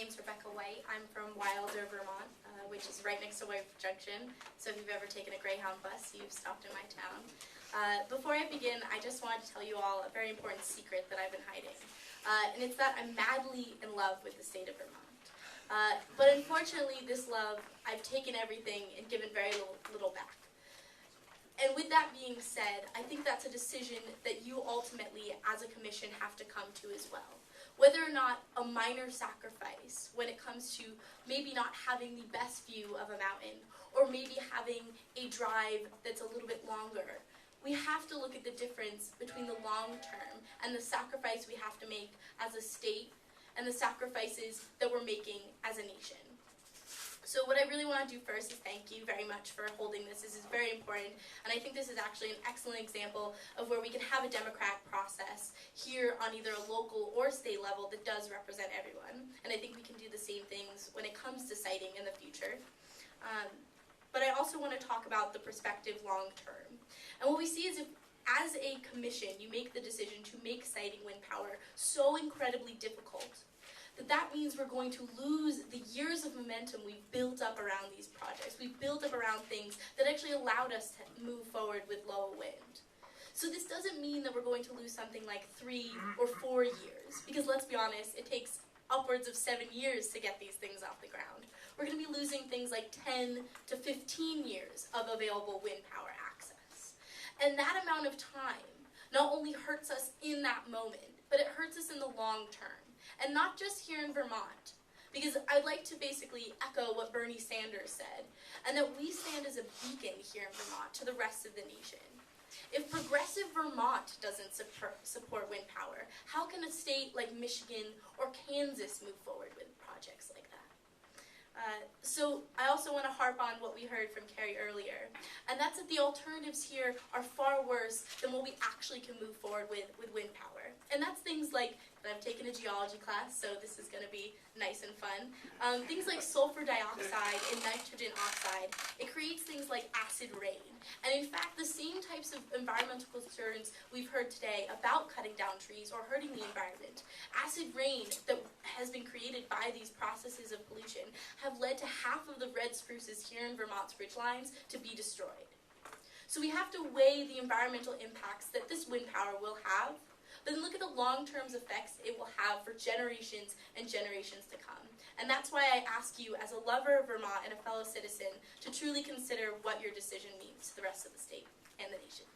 name's Rebecca White. I'm from Wilder, Vermont, which is right next to White Junction. So if you've ever taken a Greyhound bus, you've stopped in my town. Before I begin, I just wanted to tell you all a very important secret that I've been hiding. And it's that I'm madly in love with the state of Vermont. But unfortunately, this love, I've taken everything and given very little back. And with that being said, I think that's a decision that you ultimately, as a commission, have to come to as well. Whether or not a minor sacrifice when it comes to maybe not having the best view of a mountain, or maybe having a drive that's a little bit longer, we have to look at the difference between the long term and the sacrifice we have to make as a state and the sacrifices that we're making as a nation. So what I really want to do first is thank you very much for holding this. This is very important, and I think this is actually an excellent example of where we can have a democratic process here on either a local or state level that does represent everyone. And I think we can do the same things when it comes to siting in the future. But I also want to talk about the perspective long term. And what we see is if, as a commission, you make the decision to make siting wind power so incredibly difficult, that means we're going to lose the years of momentum we've built up around these projects. We've built up around things that actually allowed us to move forward with low wind. So this doesn't mean that we're going to lose something like 3 or 4 years, because let's be honest, it takes upwards of 7 years to get these things off the ground. We're going to be losing things like 10 to 15 years of available wind power access. And that amount of time not only hurts us in that moment, but it hurts us in the long term. And not just here in Vermont, because I'd like to basically echo what Bernie Sanders said, and that we stand as a beacon here in Vermont to the rest of the nation. If progressive Vermont doesn't support wind power, how can a state like Michigan or Kansas move forward with projects like that? So I also want to harp on what we heard from Carrie earlier, and that's that the alternatives here are far worse than what we actually can move forward with wind power. And that's things like, and I've taken a geology class, so this is going to be nice and fun, things like sulfur dioxide and nitrogen oxide. It creates things like acid rain. And in fact, the same types of environmental concerns we've heard today about cutting down trees or hurting the environment, acid rain that has been created by these processes of pollution have led to half of the red spruces here in Vermont's ridgelines to be destroyed. So we have to weigh the environmental impacts that this wind power will have, but then look at the long-term effects it will have for generations and generations to come. And that's why I ask you, as a lover of Vermont and a fellow citizen, to truly consider what your decision means to the rest of the state and the nation.